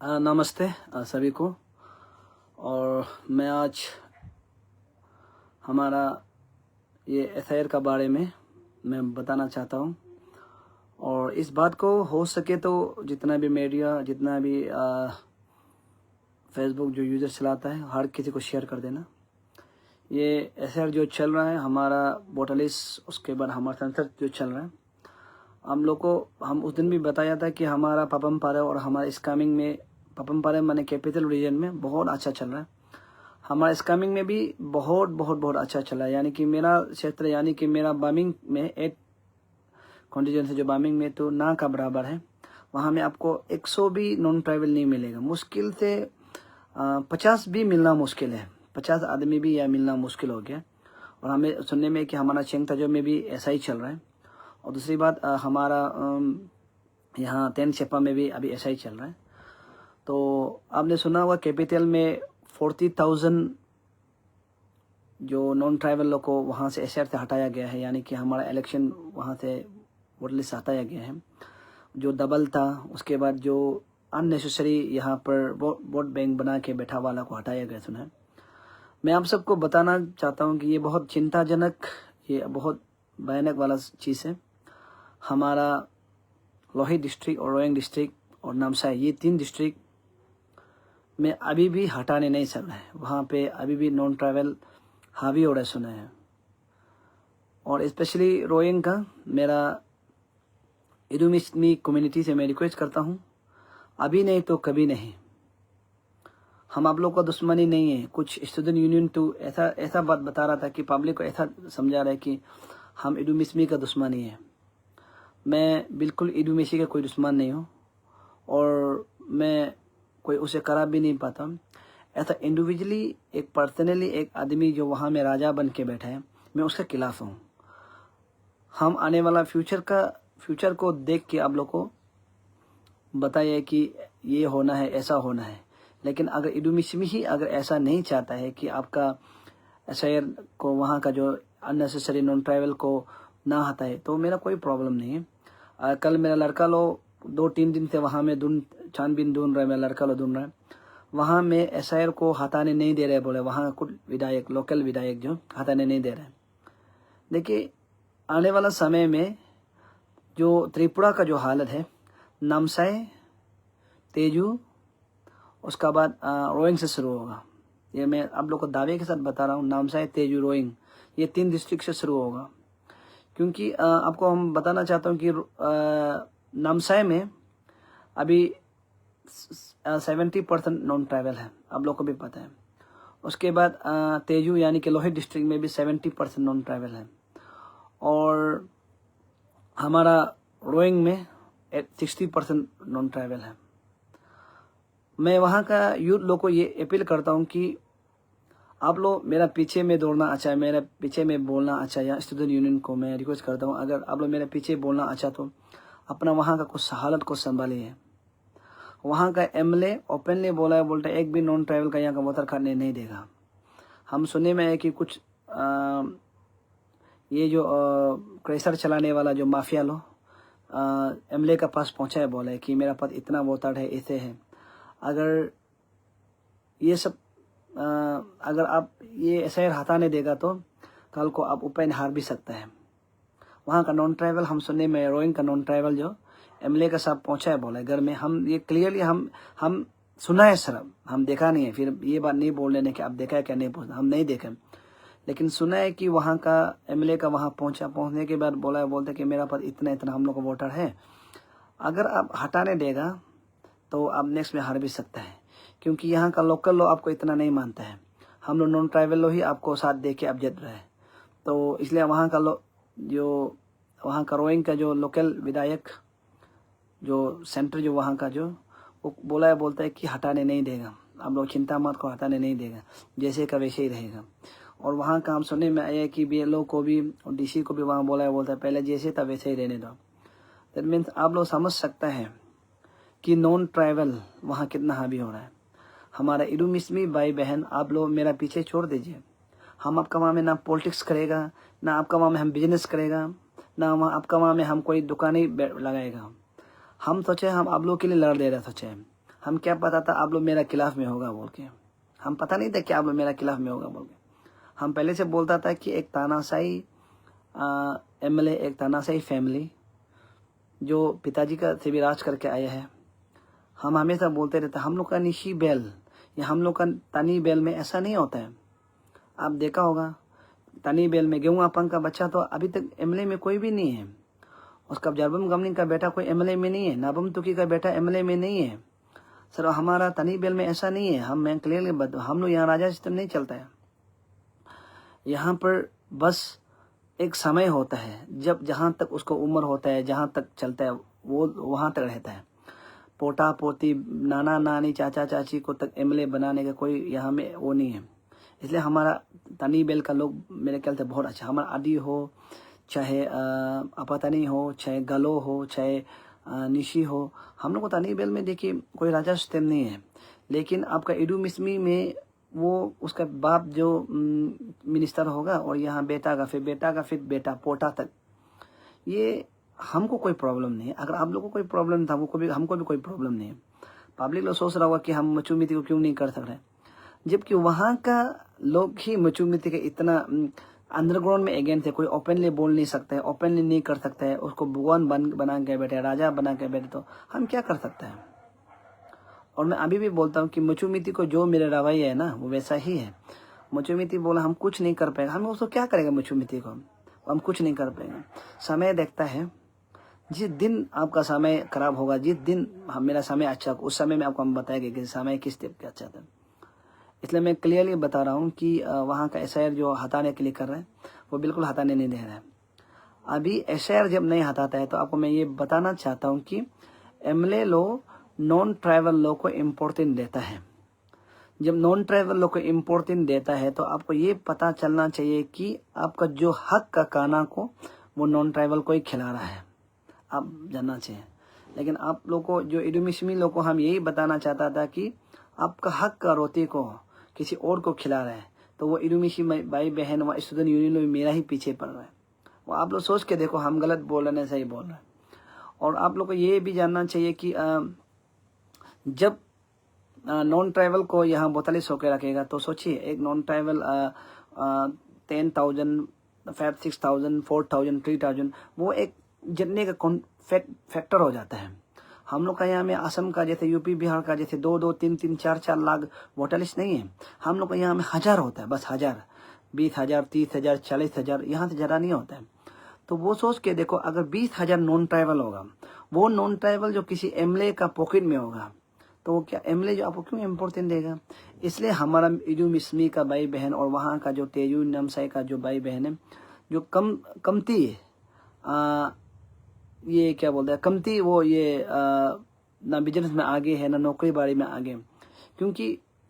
नमस्ते सभी को। और मैं आज हमारा ये एफआईआर का बारे में मैं बताना चाहता हूँ। और इस बात को हो सके तो जितना भी मीडिया, जितना भी फेसबुक जो यूज़र चलाता है, हर किसी को शेयर कर देना। ये एफआईआर जो चल रहा है हमारा बोटलिस, उसके बाद हमारा संसद जो चल रहा है, हम उस दिन भी बताया था कि हमारा पपमपारे और हमारा स्कैमिंग में, पपमपारे माने कैपिटल रीजन में बहुत अच्छा चल रहा है। हमारा स्कैमिंग में भी बहुत बहुत बहुत अच्छा चला है। यानी कि मेरा क्षेत्र, यानी कि मेरा बामिंग में 8 कॉन्टिजेंसी जो बामिंग में तो ना का बराबर है, वहाँ में आपको 100 भी नॉन ट्राइबल नहीं मिलेगा। मुश्किल से 50 भी मिलना मुश्किल है, 50 आदमी भी या मिलना मुश्किल हो गया। और हमें सुनने में कि हमारा चेंगताजो में भी ऐसा ही चल रहा है। और दूसरी बात, हमारा यहाँ तेनचेपा में भी अभी ऐसा ही चल रहा है। तो आपने सुना होगा कैपिटल में 40,000 जो नॉन ट्राइबल लोग को वहाँ से एसआर से हटाया गया है। यानी कि हमारा इलेक्शन वहाँ से वोट लिस्ट से हटाया गया है, जो डबल था। उसके बाद जो अननेसेसरी यहाँ पर वोट बैंक बना के बैठा वाला को हटाया गया। सुना है, मैं आप सबको बताना चाहता हूँ कि ये बहुत चिंताजनक, ये बहुत भयानक वाला चीज़ है। हमारा लोहित डिस्ट्रिक्ट और रोइंग डिस्ट्रिक्ट और नामसाई, ये 3 डिस्ट्रिक्ट में अभी भी हटाने नहीं चल रहा है। वहाँ पे अभी भी नॉन ट्राइबल हावी हो रहा है, सुना है। और स्पेशली रोइंग का, मेरा इडुमिसमी कम्युनिटी से मैं रिक्वेस्ट करता हूँ, अभी नहीं तो कभी नहीं। हम आप लोग का दुश्मनी नहीं है। कुछ स्टूडेंट यूनियन तो ऐसा बात बता रहा था कि पब्लिक को ऐसा समझा रहा है कि हम इडुमिसमी का दुश्मनी है। मैं बिल्कुल इडुमिसी का कोई दुश्मन नहीं हूँ और मैं कोई उसे करा भी नहीं पाता। ऐसा इंडिविजुअली, एक पर्सनली एक आदमी जो वहाँ में राजा बन के बैठा है, मैं उसके खिलाफ हूँ। हम आने वाला फ्यूचर को देख के आप लोग को बताइए कि ये होना है, ऐसा होना है। लेकिन अगर इडुमिसमी ही अगर ऐसा नहीं चाहता है कि आपका एसआईआर को, वहाँ का जो अननेसेसरी नॉन ट्राइबल को ना हटाए, तो मेरा कोई प्रॉब्लम नहीं है। कल मेरा लड़का लो 2-3 दिन से वहाँ में छानबीन ढूंढ रहा है, मेरा लड़का लो ढूंढ रहा है। वहाँ में एसआईआर को हटाने नहीं दे रहे, बोले वहाँ कुछ विधायक, लोकल विधायक जो हटाने नहीं दे रहे। देखिए, आने वाला समय में जो त्रिपुरा का जो हालत है, नामसाई, तेजू, उसका बाद रोइंग से शुरू होगा। ये मैं आप लोग को दावे के साथ बता रहा हूँ, नामसाई, तेजू, रोइंग, ये 3 डिस्ट्रिक्ट से शुरू होगा। क्योंकि आपको हम बताना चाहता हूँ कि नामसाई में अभी 70% नॉन ट्राइबल है, आप लोग को भी पता है। उसके बाद तेजू यानी कि लोहित डिस्ट्रिक्ट में भी 70% नॉन ट्राइबल है। और हमारा रोइंग में 60% नॉन ट्राइबल है। मैं वहाँ का यूथ लोग को ये अपील करता हूँ कि आप लोग मेरा पीछे में दौड़ना अच्छा है, मेरे पीछे में बोलना अच्छा है। या स्टूडेंट यूनियन को मैं रिक्वेस्ट करता हूँ, अगर आप लोग मेरे पीछे बोलना अच्छा तो अपना वहाँ का कुछ हालत को संभालिए। वहाँ का एमएलए ओपनली बोला है, बोलता है एक भी नॉन ट्राइबल का यहाँ का वोटर कार्ड नहीं देगा। हम सुनने में है कि कुछ ये जो क्रेशर चलाने वाला जो माफिया लो एमएलए का पास पहुँचा है, बोला है कि मेरा पास इतना वोटर है, ऐसे है। अगर ये सब अगर आप ये एसआईआर हटाने देगा तो कल को आप ऊपर हार भी सकता है। वहाँ का नॉन ट्राइबल, हम सुनने में रोइंग का नॉन ट्राइबल जो एमएलए का साथ पहुंचा है, बोला है घर में। हम ये क्लियरली हम सुना है सर, हम देखा नहीं है। फिर ये बात नहीं बोल लेने कि आप देखा है क्या, नहीं पूछना, हम नहीं देखे, लेकिन सुना है कि वहाँ का एमएलए का वहाँ पहुंचने के बाद बोला है, बोलते कि मेरा पास इतना हम लोग का वोटर है। अगर आप हटाने देगा तो आप नेक्स्ट में हार भी सकता है। क्योंकि यहाँ का लोकल लोग आपको इतना नहीं मानता है। हम लोग नॉन ट्राइबल लोग ही आपको साथ दे के आप जीत रहे हैं। तो इसलिए वहाँ का जो वहाँ का रोइंग का जो लोकल विधायक, जो सेंटर जो वहाँ का जो, वो बोलता है कि हटाने नहीं देगा, आप लोग चिंता मत को, हटाने नहीं देगा, जैसे का वैसे ही रहेगा। और वहाँ का हम सुनने में आया कि बीएलओ को भी और डीसी को भी वहाँ बोलता है पहले जैसे था वैसे ही रहने दो। दैट मीन्स आप लोग समझ सकते हैं कि नॉन ट्राइबल वहाँ कितना हावी हो रहा है। हमारा इडुमिसमी भाई बहन, आप लोग मेरा पीछे छोड़ दीजिए। हम आपका वहाँ में ना पॉलिटिक्स करेगा, ना आपका वहाँ में हम बिजनेस करेगा, ना आपका वहाँ में हम कोई दुकानें लगाएगा। हम सोचे हम आप लोग के लिए लड़ दे रहे सोचे, हम क्या पता था आप लोग मेरा खिलाफ में होगा बोल के, हम पता नहीं था कि आप लोग मेरा खिलाफ में होगा बोल के। हम पहले से बोलता था कि एक तानाशाही MLA, एक तानाशाही फैमिली जो पिताजी का से भी राज करके आया है। हम हमेशा बोलते रहते हम लोग का निशी बैल या हम लोग का तनी बैल में ऐसा नहीं होता है। आप देखा होगा तनी बैल में गेहूं अपंग का बच्चा तो अभी तक MLA में कोई भी नहीं है। उसका जरबम गमनिंग का बेटा कोई MLA में नहीं है। नाबम तुकी का बेटा MLA में नहीं है। सर हमारा तनी बैल में ऐसा नहीं है। मैं क्लियरली बता, हम लोग यहाँ राजा सिस्टम नहीं चलता है। यहाँ पर बस एक समय होता है, जब जहाँ तक उसको उम्र होता है, जहाँ तक चलता है वो वहाँ तक रहता है। पोता पोती, नाना नानी, चाचा चाची को तक MLA बनाने का कोई यहाँ में वो नहीं है। इसलिए हमारा तनी बेल का लोग मेरे ख्याल से बहुत अच्छा, हमारा आदि हो, चाहे अपतनी हो, चाहे गलो हो, चाहे निशी हो, हम लोग को तनी बेल में देखिए कोई राजा सिस्टम नहीं है। लेकिन आपका इडू मिसमी में वो उसका बाप जो मिनिस्टर होगा और यहाँ बेटा का फिर बेटा पोता तक, ये हमको कोई प्रॉब्लम नहीं है। अगर आप लोगों को कोई प्रॉब्लम था हमको भी कोई प्रॉब्लम नहीं है। पब्लिक लोग सोच रहा होगा कि हम मचुमिति को क्यों नहीं कर सक रहे, जबकि वहाँ का लोग ही मचुमिति के इतना अंडरग्राउंड में अगेंस्ट है। कोई ओपनली बोल नहीं सकता है, ओपनली नहीं कर सकता है, उसको भगवान बना के बैठे, राजा बना के बैठे, तो हम क्या कर सकते हैं। और मैं अभी भी बोलता हूँ कि मचुमिति को जो मेरा रवैया है ना वो वैसा ही है। मचुमिति बोला हम कुछ नहीं कर पाएगा, हम उसको क्या करेगा मचुमिति को, हम कुछ नहीं कर पाएंगे। समय देखता है, जिस दिन आपका समय खराब होगा, जिस दिन मेरा समय अच्छा, उस समय में आपको हम बताएंगे कि समय किस टाइप का अच्छा था। इसलिए मैं क्लियरली बता रहा हूँ कि वहाँ का SIR जो हटाने के लिए कर रहे हैं वो बिल्कुल हटाने नहीं दे रहा है। अभी SIR जब नहीं हटाता है तो आपको मैं ये बताना चाहता हूँ कि MLA लो नॉन ट्राइबल लो को इम्पोर्टेंस देता है। जब नॉन ट्राइबल लो को इम्पोर्टेंस देता है तो आपको ये पता चलना चाहिए कि आपका जो हक का खाना को वो नॉन ट्राइबल को ही खिला रहा है, आप जानना चाहिए। लेकिन आप लोग को जो इडुमिशमी लोग को हम यही बताना चाहता था कि आपका हक का रोटी को किसी और को खिला रहा है, तो वो इडुमिशमी भाई बहन व स्टूडेंट यूनियन लोग मेरा ही पीछे पड़ रहा है। वो आप लोग सोच के देखो, हम गलत बोल रहे हैं सही बोल रहे हैं। और आप लोग को ये भी जानना चाहिए कि जब नॉन ट्राइबल को यहाँ 42 होकर रखेगा तो सोचिए एक नॉन ट्राइबल 10,000, 5,000, 6,000, 4,000, 3,000 वो एक जितने का फैक्टर हो जाता है। हम लोग का यहाँ में असम का जैसे यूपी बिहार का जैसे 2-2, 3-3, 4-4 लाख वोटर लिस्ट नहीं है। हम लोग का यहाँ में 1000 होता है, बस 1000, 20,000, 30,000, 40,000, यहाँ से ज़्यादा नहीं होता है। तो वो सोच के देखो, अगर 20,000 नॉन ट्राइबल होगा, वो नॉन ट्राइबल जो किसी MLA का पॉकेट में होगा, तो वो क्या MLA जो आपको क्यों इम्पोर्टेंस देगा। इसलिए हमारा इडू मिसमी का भाई बहन और वहाँ का जो तेजू नमसाई का जो भाई बहन है, जो कमती ये क्या बोलते हैं कमती, वो ये ना बिजनेस में आगे है ना नौकरी बाड़ी में आगे, क्योंकि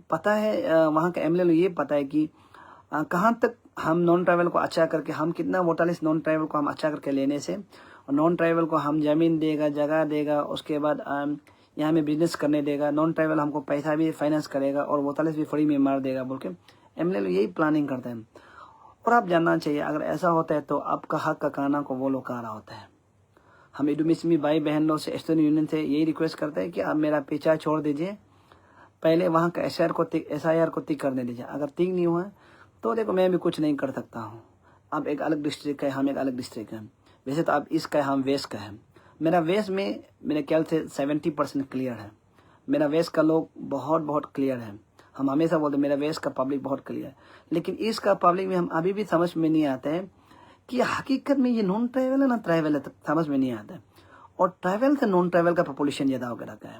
पता है वहाँ का MLA ये पता है कि कहाँ तक हम नॉन ट्राइबल को अच्छा करके, हम कितना वोटर लिस्ट नॉन ट्राइबल को हम अच्छा करके लेने से, और नॉन ट्राइबल को हम जमीन देगा, जगह देगा, उसके बाद यहाँ में बिजनेस करने देगा, नॉन ट्राइबल हमको पैसा भी फाइनेंस करेगा और वोटर लिस्ट भी फ्री में मार देगा बोल के MLA यही प्लानिंग करते हैं। और आप जानना चाहिए, अगर ऐसा होता है तो आपका हक का खाना को वो लोग खा रहा होता है। हम इडुमिसमी भाई बहन लोग से स्टूडेंट यूनियन से यही रिक्वेस्ट करते हैं कि आप मेरा पीछा छोड़ दीजिए, पहले वहाँ का SIR को टिक करने दीजिए। अगर टिक नहीं हुआ तो देखो मैं भी कुछ नहीं कर सकता हूँ। आप एक अलग डिस्ट्रिक्ट है, हम एक अलग डिस्ट्रिक्ट है। वैसे तो आप ईस्ट का है, हम वेस्ट का है। मेरा वेस्ट में मेरे ख्याल से 70% क्लियर है। मेरा वेस्ट का लोग बहुत क्लियर है। हम हमेशा बोलते मेरा वेस्ट का पब्लिक बहुत क्लियर है। लेकिन ईस्ट का पब्लिक में हम अभी भी समझ में नहीं आता है कि हकीकत में ये नॉन ट्राइबल है ना ट्राइबल है, समझ में नहीं आता है। और ट्राइबल से नॉन ट्राइबल का पॉपुलेशन ज़्यादा होकर रखा है।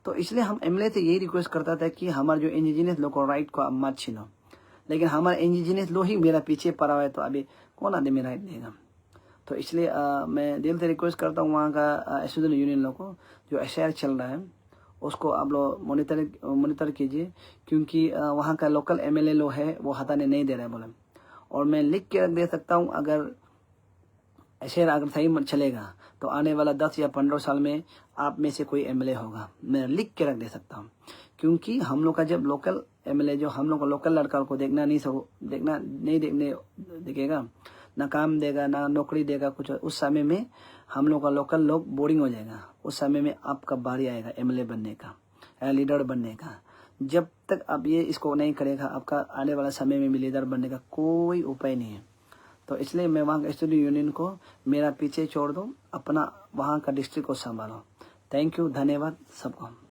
तो इसलिए हम MLA से यही रिक्वेस्ट करता था कि हमारे जो इंडिजिनियस लोग को राइट को मत छीनो। लेकिन हमारे इंडिजिनियस लोग ही मेरा पीछे पड़ा हुआ है, तो अभी कौन आदमी राइट देगा। तो इसलिए मैं दिल से रिक्वेस्ट करता हूँ वहाँ का स्टूडेंट यूनियन लोग को, जो SIR चल रहा है उसको आप लोग मॉनिटर कीजिए, क्योंकि वहाँ का लोकल MLA लोग है वो हटाने नहीं दे रहे बोले। और मैं लिख के रख दे सकता हूँ, अगर SIR अगर सही चलेगा तो आने वाला 10 या 15 साल में आप में से कोई MLA होगा। मैं लिख के रख दे सकता हूँ, क्योंकि हम लोग का जब लोकल MLA जो हम लोग को लोकल लड़का को देखने दिखेगा, ना काम देगा ना नौकरी देगा कुछ, उस समय में हम लोग का लोकल लोग बोरिंग हो जाएगा। उस समय में आपका बारी आएगा MLA बनने का। लीडर बनने का। जब तक आप ये इसको नहीं करेगा, आपका आने वाला समय में भी लीडर बनने का कोई उपाय नहीं है। तो इसलिए मैं वहाँ का स्टूडेंट यूनियन को मेरा पीछे छोड़ दो, अपना वहाँ का डिस्ट्रिक्ट को संभालो। थैंक यू, धन्यवाद सबको।